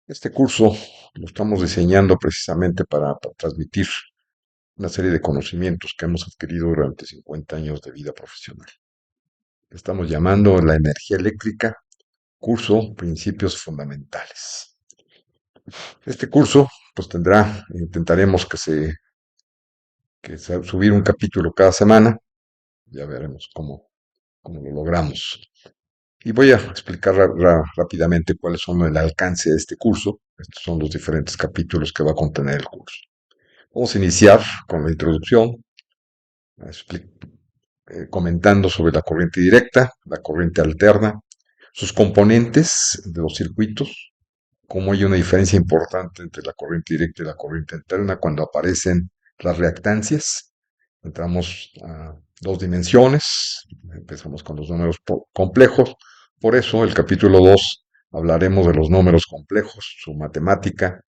Este curso lo estamos diseñando precisamente para transmitir una serie de conocimientos que hemos adquirido durante 50 años de vida profesional. Estamos llamando la energía eléctrica, curso Principios Fundamentales. Este curso, pues intentaremos subir un capítulo cada semana. Ya veremos cómo lo logramos. Y voy a explicar rápidamente cuáles son el alcance de este curso. Estos son los diferentes capítulos que va a contener el curso. Vamos a iniciar con la introducción, comentando sobre la corriente directa, la corriente alterna, sus componentes de los circuitos, cómo hay una diferencia importante entre la corriente directa y la corriente alterna cuando aparecen las reactancias. Entramos a dos dimensiones, empezamos con los números complejos, por eso el capítulo 2 hablaremos de los números complejos, su matemática,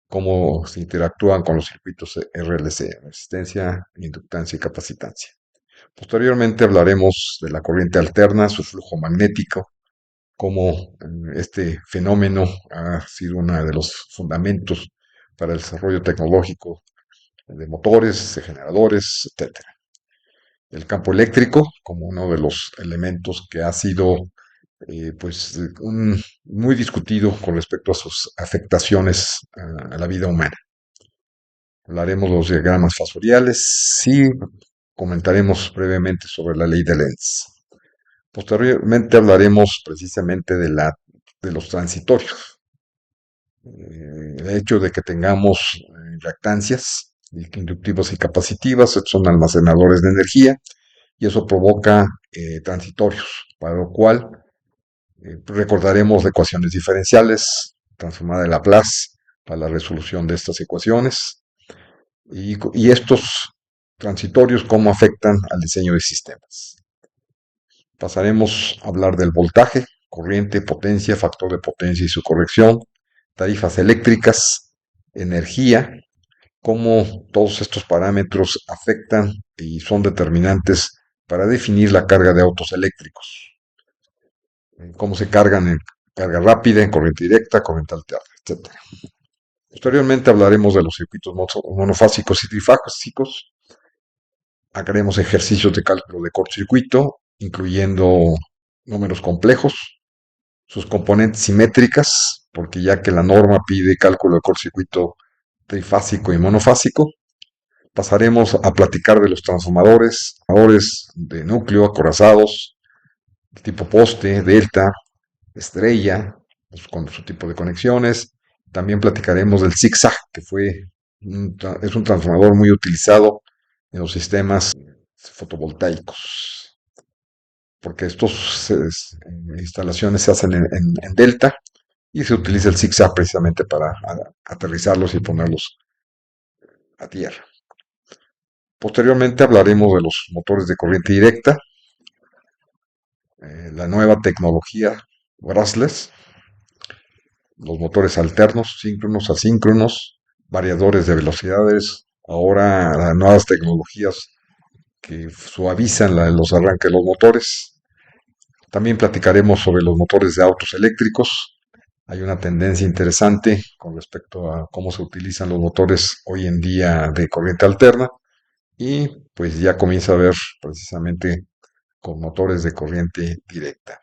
cómo se interactúan con los circuitos RLC, resistencia, inductancia y capacitancia. Posteriormente hablaremos de la corriente alterna, su flujo magnético, cómo este fenómeno ha sido uno de los fundamentos para el desarrollo tecnológico de motores, de generadores, etc. El campo eléctrico como uno de los elementos que ha sido muy discutido con respecto a sus afectaciones a la vida humana. Hablaremos de los diagramas fasoriales y comentaremos brevemente sobre la ley de Lenz. Posteriormente hablaremos precisamente de los transitorios. El hecho de que tengamos reactancias inductivas y capacitivas, son almacenadores de energía, y eso provoca transitorios, para lo cual recordaremos ecuaciones diferenciales, transformada de Laplace, para la resolución de estas ecuaciones, y estos transitorios cómo afectan al diseño de sistemas. Pasaremos a hablar del voltaje, corriente, potencia, factor de potencia y su corrección, tarifas eléctricas, energía, cómo todos estos parámetros afectan y son determinantes para definir la carga de autos eléctricos, cómo se cargan en carga rápida, en corriente directa, corriente alterna, etc. Posteriormente hablaremos de los circuitos monofásicos y trifásicos. Haremos ejercicios de cálculo de cortocircuito, incluyendo números complejos, sus componentes simétricas, porque ya que la norma pide cálculo de cortocircuito trifásico y monofásico. Pasaremos a platicar de los transformadores de núcleo, acorazados, tipo poste, delta, estrella, pues, con su tipo de conexiones. También platicaremos del zigzag, que es un transformador muy utilizado en los sistemas fotovoltaicos, porque estas instalaciones se hacen en delta y se utiliza el zigzag precisamente para aterrizarlos y ponerlos a tierra. Posteriormente hablaremos de los motores de corriente directa, la nueva tecnología brushless, los motores alternos, síncronos, asíncronos, variadores de velocidades, ahora las nuevas tecnologías que suavizan los arranques de los motores. También platicaremos sobre los motores de autos eléctricos. Hay una tendencia interesante con respecto a cómo se utilizan los motores hoy en día de corriente alterna, y pues ya comienza a ver precisamente con motores de corriente directa.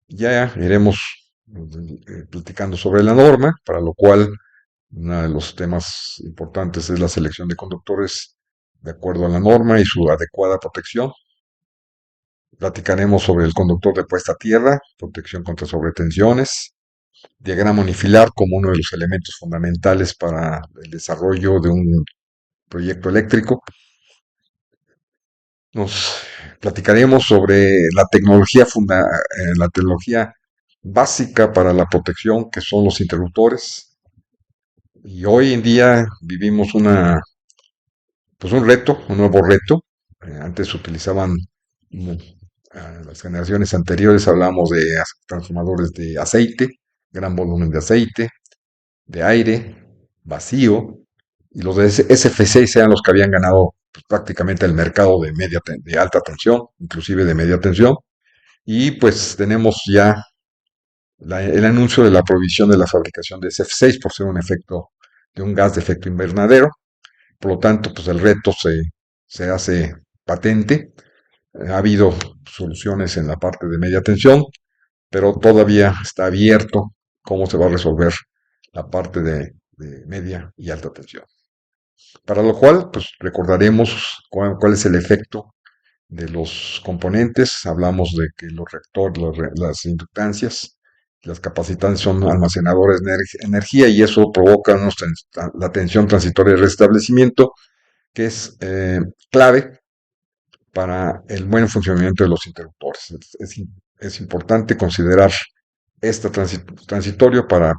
Ya iremos platicando sobre la norma, para lo cual uno de los temas importantes es la selección de conductores de acuerdo a la norma y su adecuada protección. Platicaremos sobre el conductor de puesta a tierra, protección contra sobretensiones, diagrama unifilar como uno de los elementos fundamentales para el desarrollo de un proyecto eléctrico. Nos platicaremos sobre la tecnología básica para la protección, que son los interruptores. Y hoy en día vivimos un nuevo reto. Antes se utilizaban, las generaciones anteriores hablábamos de transformadores de aceite, gran volumen de aceite, de aire, vacío, y los de SF6 eran los que habían ganado pues, prácticamente el mercado de alta tensión, inclusive de media tensión, y pues tenemos ya el anuncio de la prohibición de la fabricación de SF6 por ser un efecto de un gas de efecto invernadero. Por lo tanto, pues el reto se hace patente. Ha habido soluciones en la parte de media tensión, pero todavía está abierto cómo se va a resolver la parte de media y alta tensión. Para lo cual, pues recordaremos cuál es el efecto de los componentes. Hablamos de que los reactores, las inductancias, las capacitantes son almacenadores de energía y eso provoca la tensión transitoria de restablecimiento, que es clave para el buen funcionamiento de los interruptores. Es importante considerar este transitorio para,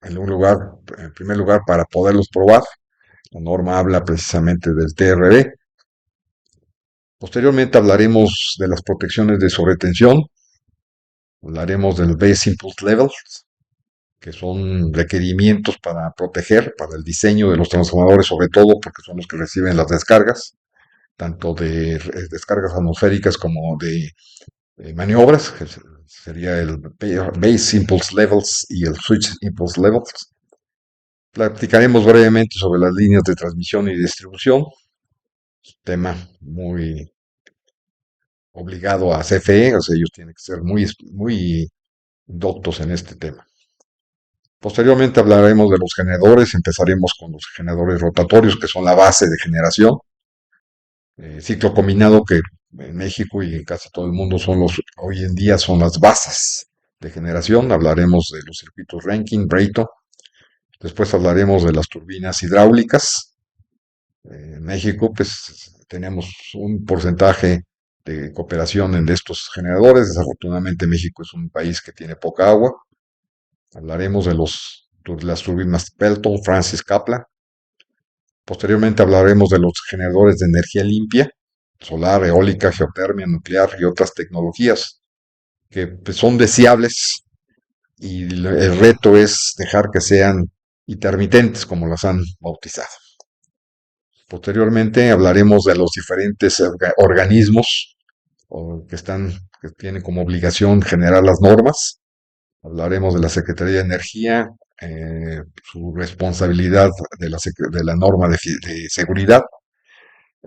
en primer lugar, para poderlos probar. La norma habla precisamente del TRB. Posteriormente hablaremos de las protecciones de sobretensión, hablaremos del Base Impulse Level, que son requerimientos para proteger, para el diseño de los transformadores, sobre todo porque son los que reciben las descargas, tanto de descargas atmosféricas como de maniobras, que sería el Base Impulse Levels y el Switch Impulse Levels. Platicaremos brevemente sobre las líneas de transmisión y distribución, tema muy obligado a CFE, o sea, ellos tienen que ser muy doctos en este tema. Posteriormente hablaremos de los generadores, empezaremos con los generadores rotatorios, que son la base de generación. Ciclo combinado, que en México y en casi todo el mundo hoy en día son las bases de generación. Hablaremos de los circuitos Rankine, Brayton. Después hablaremos de las turbinas hidráulicas. En México, pues tenemos un porcentaje de cooperación en estos generadores. Desafortunadamente México es un país que tiene poca agua. Hablaremos de las turbinas Pelton, Francis Kaplan. Posteriormente hablaremos de los generadores de energía limpia, solar, eólica, geotermia, nuclear y otras tecnologías que pues, son deseables y el reto es dejar que sean intermitentes como las han bautizado. Posteriormente hablaremos de los diferentes organismos que tienen como obligación generar las normas. Hablaremos de la Secretaría de Energía, su responsabilidad de la norma de seguridad.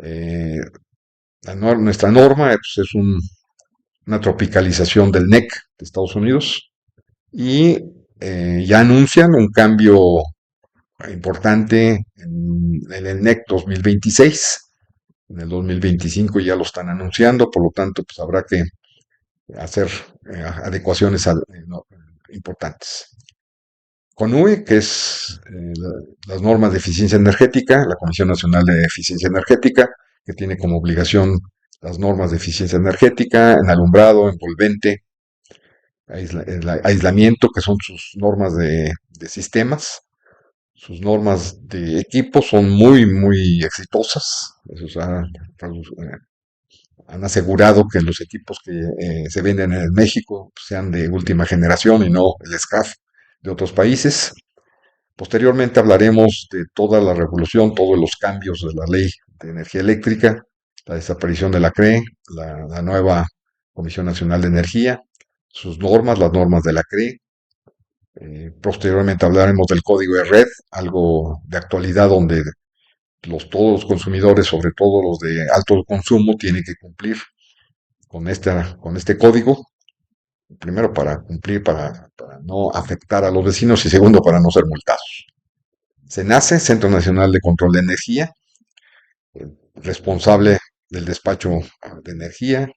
Eh, Nuestra norma pues, es una tropicalización del NEC de Estados Unidos y ya anuncian un cambio importante en el NEC 2026. En el 2025 ya lo están anunciando, por lo tanto, pues habrá que hacer adecuaciones no, importantes. CONUE, que es las normas de eficiencia energética, la Comisión Nacional de Eficiencia Energética, que tiene como obligación las normas de eficiencia energética, en alumbrado, envolvente, aislamiento, que son sus normas de sistemas. Sus normas de equipo son muy exitosas. Han asegurado que los equipos que se venden en México sean de última generación y no el SCAF de otros países. Posteriormente hablaremos de toda la revolución, todos los cambios de la ley de energía eléctrica, la desaparición de la CRE, la nueva Comisión Nacional de Energía, sus normas, las normas de la CRE. Posteriormente hablaremos del código de red, algo de actualidad donde todos los consumidores, sobre todo los de alto consumo, tienen que cumplir con este código. Primero para cumplir, para no afectar a los vecinos y segundo para no ser multados. CENACE, Centro Nacional de Control de Energía, responsable del despacho de energía,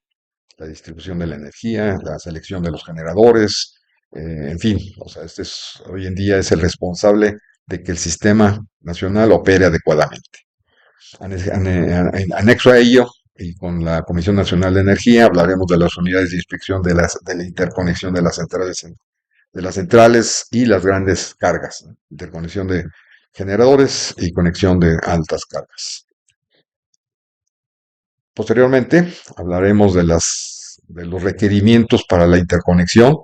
la distribución de la energía, la selección de los generadores, en fin, o sea, hoy en día es el responsable de que el sistema nacional opere adecuadamente. Anexo a ello, y con la Comisión Nacional de Energía, hablaremos de las unidades de inspección de la interconexión de las centrales y las grandes cargas, ¿no? Interconexión de generadores y conexión de altas cargas. Posteriormente hablaremos de los requerimientos para la interconexión,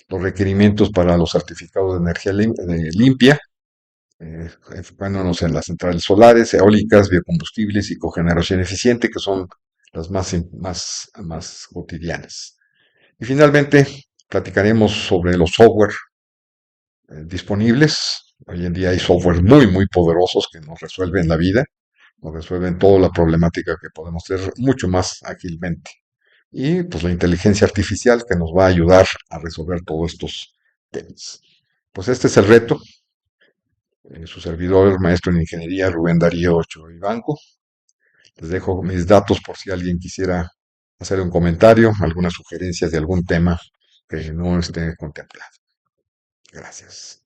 los requerimientos para los certificados de energía limpia, enfocándonos en las centrales solares, eólicas, biocombustibles y cogeneración eficiente, que son las más cotidianas. Y finalmente, Platicaremos sobre los software disponibles. Hoy en día hay software muy poderosos que nos resuelven la vida, nos resuelven toda la problemática que podemos tener mucho más ágilmente. Y pues la inteligencia artificial que nos va a ayudar a resolver todos estos temas. Pues este es el reto. Su servidor, maestro en ingeniería, Rubén Darío Ochoa Banco. Les dejo mis datos por si alguien quisiera hacer un comentario, alguna sugerencia de algún tema que no esté contemplado. Gracias.